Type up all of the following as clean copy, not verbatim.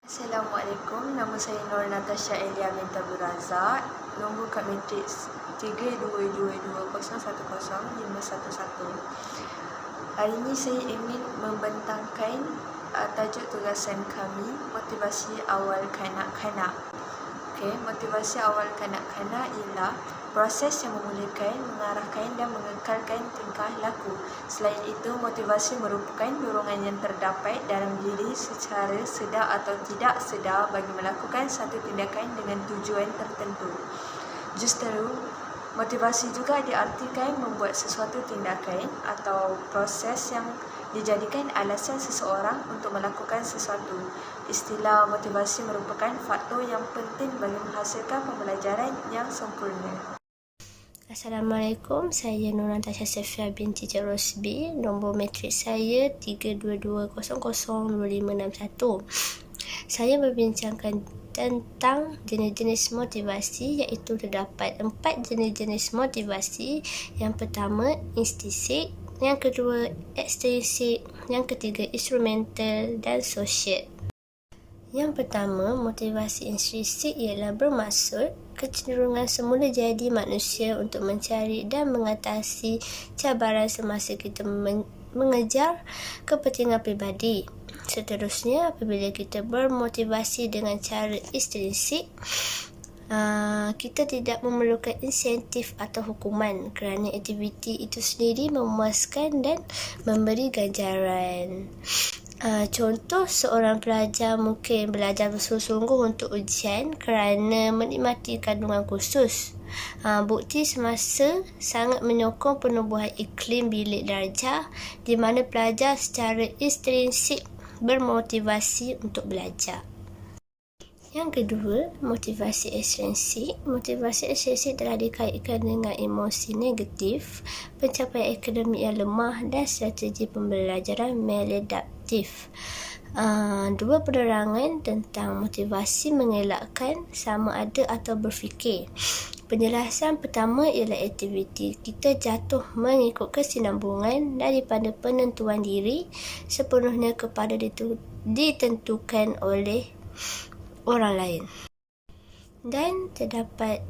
Assalamualaikum, nama saya Nur Natasha Elia Minta Razak. Nombor kad matriks 3222010511. Hari ini saya ingin membentangkan tajuk tugasan kami, motivasi awal kanak-kanak. Motivasi awal kanak-kanak ialah proses yang memulakan, mengarahkan dan mengekalkan tingkah laku. Selain itu, motivasi merupakan dorongan yang terdapat dalam diri secara sedar atau tidak sedar bagi melakukan satu tindakan dengan tujuan tertentu. Justru, motivasi juga diartikan membuat sesuatu tindakan atau proses yang dijadikan alasan seseorang untuk melakukan sesuatu. Istilah motivasi merupakan faktor yang penting bagi menghasilkan pembelajaran yang sempurna. Assalamualaikum, saya Nur Natasha Safia binti Cik Rosbi. Nombor matriks saya 3222002561. Saya berbincangkan tentang jenis-jenis motivasi, iaitu terdapat 4 jenis-jenis motivasi. Yang pertama, intrinsik, yang kedua, ekstrinsik, yang ketiga, instrumental dan sosial. Yang pertama, motivasi intrinsik ialah bermaksud kecenderungan semula jadi manusia untuk mencari dan mengatasi cabaran semasa kita mengejar kepentingan pribadi. Seterusnya, apabila kita bermotivasi dengan cara intrinsik, kita tidak memerlukan insentif atau hukuman kerana aktiviti itu sendiri memuaskan dan memberi ganjaran. Contoh, seorang pelajar mungkin belajar bersungguh-sungguh untuk ujian kerana menikmati kandungan khusus. Bukti semasa sangat menyokong penubuhan iklim bilik darjah di mana pelajar secara intrinsik bermotivasi untuk belajar. Yang kedua, motivasi ekstrinsik. Motivasi ekstrinsik telah dikaitkan dengan emosi negatif, pencapaian akademik yang lemah dan strategi pembelajaran maladaptif. Dua penerangan tentang motivasi mengelakkan sama ada atau berfikir. Penjelasan pertama ialah aktiviti kita jatuh mengikut kesinambungan daripada penentuan diri sepenuhnya kepada ditentukan oleh orang lain. Dan terdapat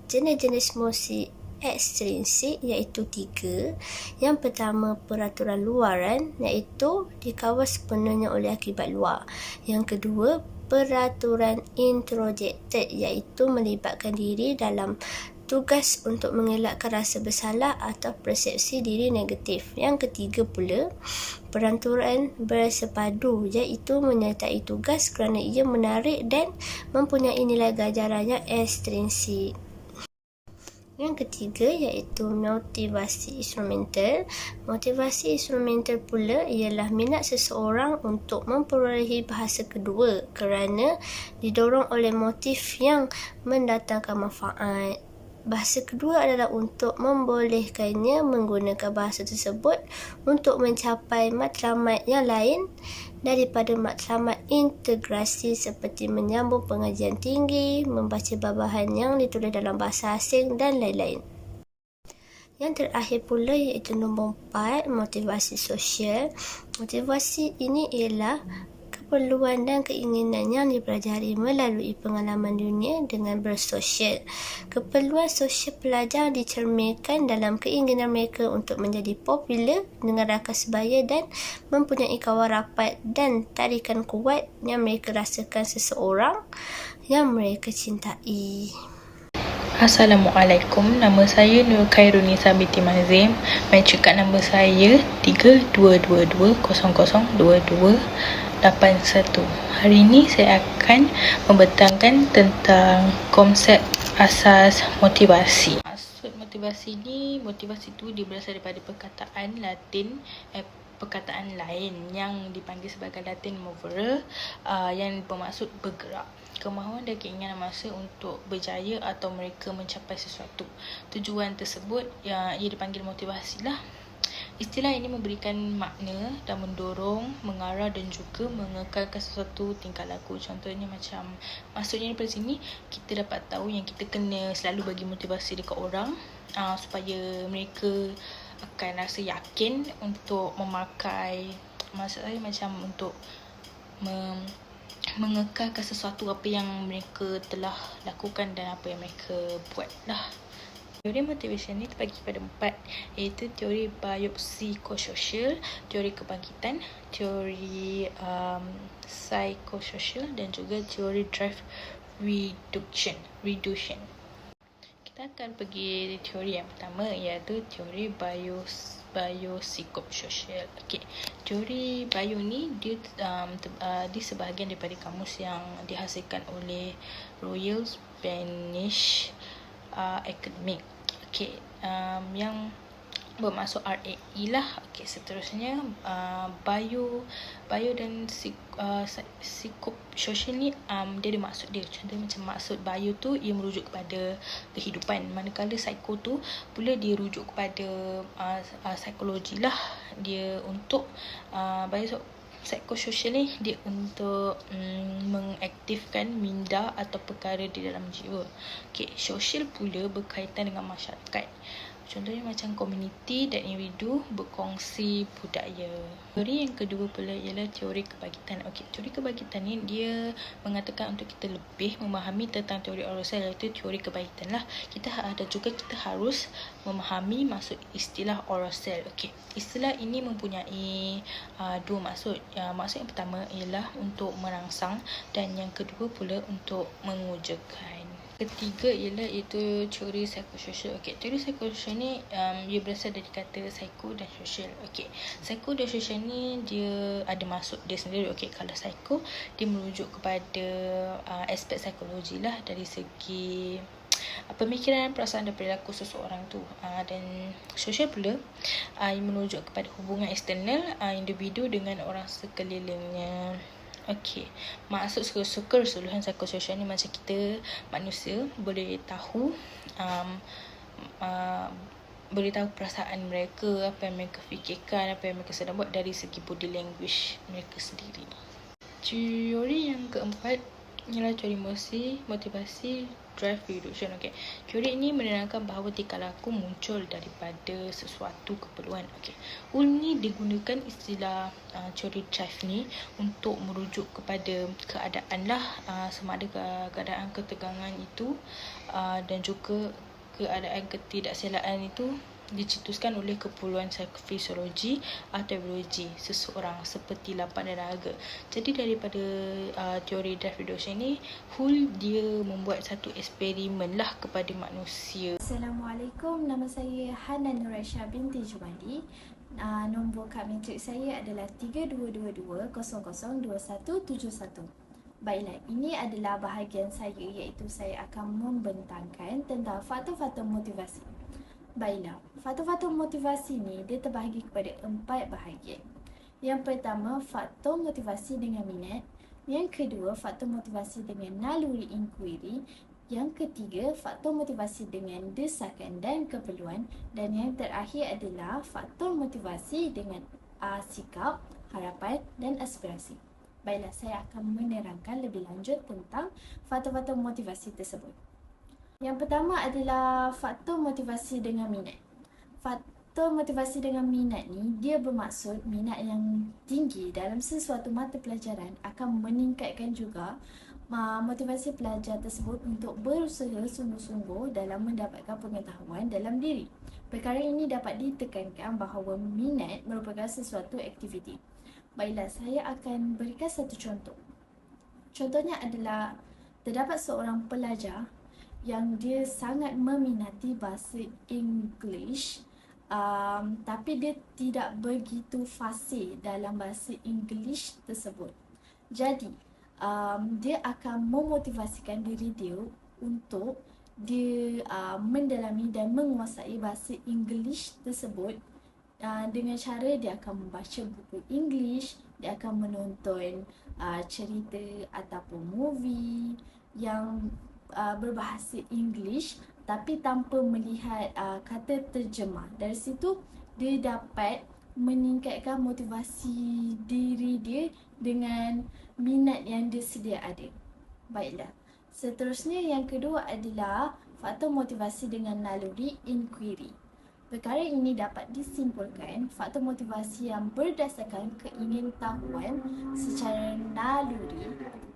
jenis-jenis emosi ekstrinsik, iaitu 3. Yang pertama, peraturan luaran, iaitu dikawal sepenuhnya oleh akibat luar. Yang kedua, peraturan introjected, iaitu melibatkan diri dalam tugas untuk mengelakkan rasa bersalah atau persepsi diri negatif. Yang ketiga pula, peraturan bersepadu, iaitu menyertai tugas kerana ia menarik dan mempunyai nilai ganjaran yang ekstrinsik. Yang ketiga iaitu motivasi instrumental. Motivasi instrumental pula ialah minat seseorang untuk memperolehi bahasa kedua kerana didorong oleh motif yang mendatangkan manfaat. Bahasa kedua adalah untuk membolehkannya menggunakan bahasa tersebut untuk mencapai matlamat yang lain daripada matlamat integrasi seperti menyambung pengajian tinggi, membaca babahan yang ditulis dalam bahasa asing dan lain-lain. Yang terakhir pula iaitu nombor 4, motivasi sosial. Motivasi ini ialah keperluan dan keinginan yang dipelajari melalui pengalaman dunia dengan bersosial. Keperluan sosial pelajar dicerminkan dalam keinginan mereka untuk menjadi popular dengan rakan sebaya dan mempunyai kawan rapat dan tarikan kuat yang mereka rasakan seseorang yang mereka cintai. Assalamualaikum, nama saya Nur Khairunisa binti Mazim. Matriks kad nombor saya 3222002281. Hari ini saya akan membentangkan tentang konsep asas motivasi. Maksud motivasi ni, motivasi tu dia berasal daripada perkataan Latin, perkataan lain yang dipanggil sebagai Latin movere, yang bermaksud bergerak. Kemahuan dan keinginan masa untuk berjaya atau mereka mencapai sesuatu. Tujuan tersebut ia dipanggil motivasi lah. Istilah ini memberikan makna dan mendorong, mengarah dan juga mengekalkan sesuatu tingkah laku. Contohnya macam, maksudnya daripada sini kita dapat tahu yang kita kena selalu bagi motivasi dekat orang supaya mereka akan rasa yakin untuk memakai, maksud saya macam untuk mengekalkan sesuatu apa yang mereka telah lakukan dan apa yang mereka buat lah. Teori motivation ni terbagi pada 4, iaitu teori biopsychosocial, teori kebangkitan, teori psychosocial dan juga teori drive reduction. Kita akan pergi teori yang pertama, iaitu teori biopsychosocial. Okey, teori bio ni dia di sebahagian daripada kamus yang dihasilkan oleh Royal Spanish Academic. Okey, yang bermaksud RAE lah. Okey, seterusnya bio dan psychosocial ni dia ada maksud dia. Contoh macam maksud bio tu ia merujuk kepada kehidupan, manakala psycho tu pula dia rujuk kepada psikologi lah. Dia untuk psychosocial ni dia untuk mengaktifkan minda atau perkara di dalam jiwa. Okey, sosial pula berkaitan dengan masyarakat. Contohnya macam komuniti dan individu berkongsi budaya. Teori yang kedua pula ialah teori kebangkitan. Okey, teori kebangkitan ni dia mengatakan untuk kita lebih memahami tentang teori Orosel, iaitu teori kebangkitan lah. Kita harus memahami maksud istilah Orosel. Okey, istilah ini mempunyai dua maksud. Maksud yang pertama ialah untuk merangsang dan yang kedua pula untuk mengujakan. Ketiga ialah itu teori psychosocial. Okey, teori psychosocial ni dia berasal dari kata psycho dan social. Okey, psycho dan social ni dia ada maksud dia sendiri. Okey, kalau psycho dia merujuk kepada aspek psikologi lah, dari segi pemikiran, perasaan dan perilaku seseorang tu. Dan social pula merujuk kepada hubungan eksternal individu dengan orang sekelilingnya. Okey, maksud keseluruhan psikososial ni macam kita manusia boleh tahu perasaan mereka, apa yang mereka fikirkan, apa yang mereka sedang buat dari segi body language mereka sendiri. Teori yang keempat ialah teori motivasi drive reduction. Okey, teori ini menerangkan bahawa tingkah laku muncul daripada sesuatu keperluan. Okey, ini digunakan istilah teori drive ni untuk merujuk kepada keadaan lah, sama ada keadaan ketegangan itu dan juga keadaan ketidakselaan itu dicetuskan oleh keperluan fisiologi atau biologi seseorang seperti lapar dan dahaga. Jadi daripada teori drive reduction ni, Hull dia membuat satu eksperimen lah kepada manusia. Assalamualaikum, nama saya Hanan Nuraisha binti Jumali. Nombor kad matrik saya adalah 3222002171. Baiklah, ini adalah bahagian saya, iaitu saya akan membentangkan tentang faktor-faktor motivasi. Baiklah, faktor-faktor motivasi ni dia terbahagi kepada 4 bahagian. Yang pertama, faktor motivasi dengan minat. Yang kedua, faktor motivasi dengan naluri inquiry. Yang ketiga, faktor motivasi dengan desakan dan keperluan. Dan yang terakhir adalah faktor motivasi dengan sikap, harapan dan aspirasi. Baiklah, saya akan menerangkan lebih lanjut tentang faktor-faktor motivasi tersebut. Yang pertama adalah faktor motivasi dengan minat. Faktor motivasi dengan minat ni, dia bermaksud minat yang tinggi dalam sesuatu mata pelajaran akan meningkatkan juga motivasi pelajar tersebut untuk berusaha sungguh-sungguh dalam mendapatkan pengetahuan dalam diri. Perkara ini dapat ditekankan bahawa minat merupakan sesuatu aktiviti. Baiklah, saya akan berikan satu contoh. Contohnya adalah terdapat seorang pelajar yang dia sangat meminati bahasa English, tapi dia tidak begitu fasih dalam bahasa English tersebut. Jadi, dia akan memotivasikan diri dia untuk dia mendalami dan menguasai bahasa English tersebut dengan cara dia akan membaca buku English, dia akan menonton cerita ataupun movie yang berbahasa English tapi tanpa melihat kata terjemah. Dari situ dia dapat meningkatkan motivasi diri dia dengan minat yang dia sedia ada. Baiklah, seterusnya yang kedua adalah faktor motivasi dengan naluri inquiry. Perkara ini dapat disimpulkan faktor motivasi yang berdasarkan keingintahuan secara naluri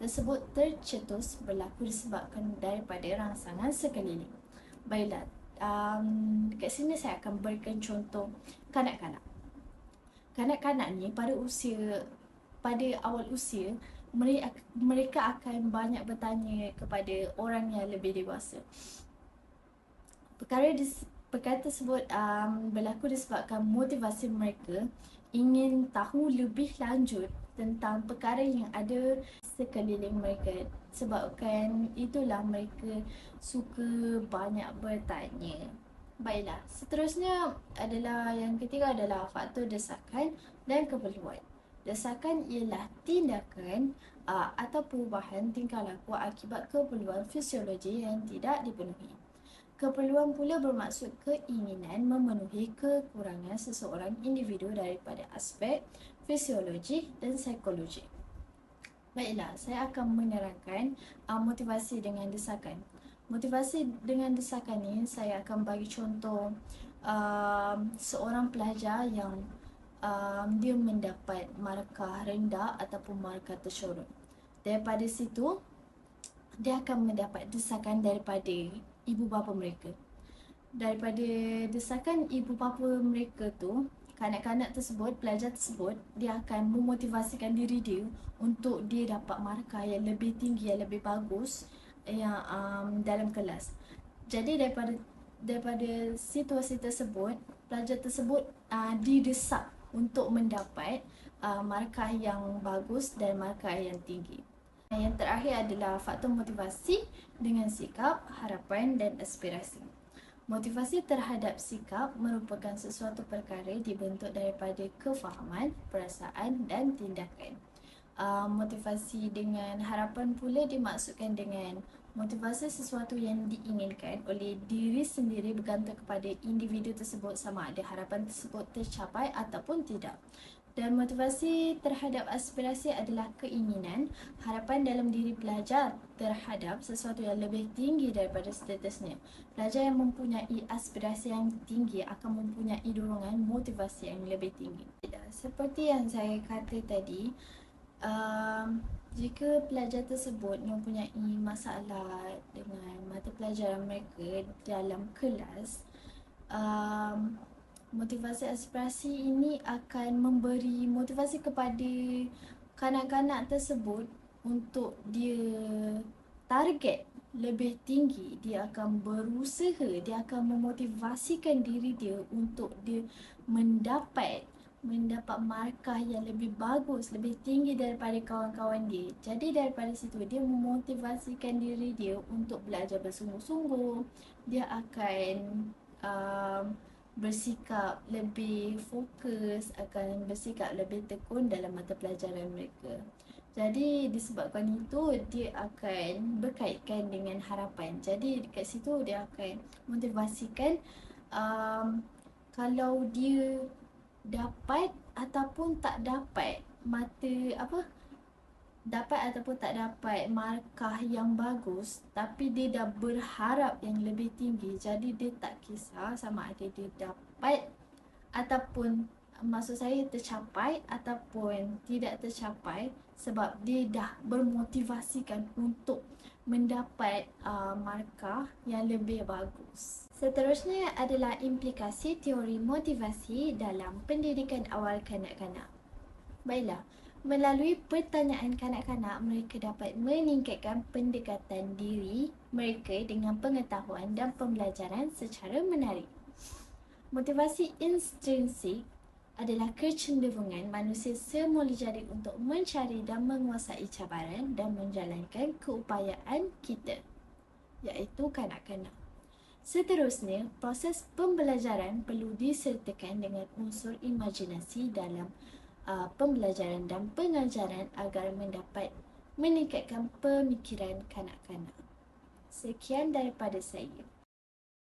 tersebut tercetus berlaku disebabkan daripada rangsangan sekeliling. Baiklah, dekat sini saya akan berikan contoh kanak-kanak. Kanak-kanak ni pada awal usia, mereka akan banyak bertanya kepada orang yang lebih dewasa. Perkara tersebut berlaku disebabkan motivasi mereka ingin tahu lebih lanjut tentang perkara yang ada sekeliling mereka. Sebabkan itulah mereka suka banyak bertanya. Baiklah, seterusnya yang ketiga adalah faktor desakan dan keperluan. Desakan ialah tindakan atau perubahan tingkah laku akibat keperluan fisiologi yang tidak dipenuhi. Keperluan pula bermaksud keinginan memenuhi kekurangan seseorang individu daripada aspek fisiologi dan psikologi. Baiklah, saya akan menerangkan motivasi dengan desakan. Motivasi dengan desakan ni saya akan bagi contoh seorang pelajar yang dia mendapat markah rendah ataupun markah tersorot. Daripada situ, dia akan mendapat desakan daripada ibu bapa mereka. Daripada desakan ibu bapa mereka tu, kanak-kanak tersebut, pelajar tersebut, dia akan memotivasikan diri dia untuk dia dapat markah yang lebih tinggi, yang lebih bagus yang dalam kelas. Jadi daripada situasi tersebut, pelajar tersebut didesak untuk mendapat markah yang bagus dan markah yang tinggi. Yang terakhir adalah faktor motivasi dengan sikap, harapan dan aspirasi. Motivasi terhadap sikap merupakan sesuatu perkara dibentuk daripada kefahaman, perasaan dan tindakan. Motivasi dengan harapan pula dimaksudkan dengan motivasi sesuatu yang diinginkan oleh diri sendiri bergantung kepada individu tersebut sama ada harapan tersebut tercapai ataupun tidak. Dan motivasi terhadap aspirasi adalah keinginan, harapan dalam diri pelajar terhadap sesuatu yang lebih tinggi daripada statusnya. Pelajar yang mempunyai aspirasi yang tinggi akan mempunyai dorongan motivasi yang lebih tinggi. Seperti yang saya kata tadi, jika pelajar tersebut mempunyai masalah dengan mata pelajaran mereka dalam kelas, motivasi aspirasi ini akan memberi motivasi kepada kanak-kanak tersebut untuk dia target lebih tinggi. Dia akan berusaha, dia akan memotivasikan diri dia untuk dia mendapat markah yang lebih bagus, lebih tinggi daripada kawan-kawan dia. Jadi daripada situ dia memotivasikan diri dia untuk belajar bersungguh-sungguh. Dia akan bersikap lebih fokus, akan bersikap lebih tekun dalam mata pelajaran mereka. Jadi disebabkan itu, dia akan berkaitkan dengan harapan. Jadi dekat situ dia akan motivasikan kalau dia dapat ataupun tak dapat dapat ataupun tak dapat markah yang bagus, tapi dia dah berharap yang lebih tinggi. Jadi dia tak kisah sama ada dia dapat ataupun maksud saya tercapai ataupun tidak tercapai, sebab dia dah bermotivasikan untuk mendapat markah yang lebih bagus. Seterusnya adalah implikasi teori motivasi dalam pendidikan awal kanak-kanak. Baiklah, melalui pertanyaan kanak-kanak, mereka dapat meningkatkan pendekatan diri mereka dengan pengetahuan dan pembelajaran secara menarik. Motivasi intrinsik adalah kecenderungan manusia semula jadi untuk mencari dan menguasai cabaran dan menjalankan keupayaan kita, iaitu kanak-kanak. Seterusnya, proses pembelajaran perlu disertakan dengan unsur imajinasi dalam pembelajaran dan pengajaran agar mendapat meningkatkan pemikiran kanak-kanak. Sekian daripada saya.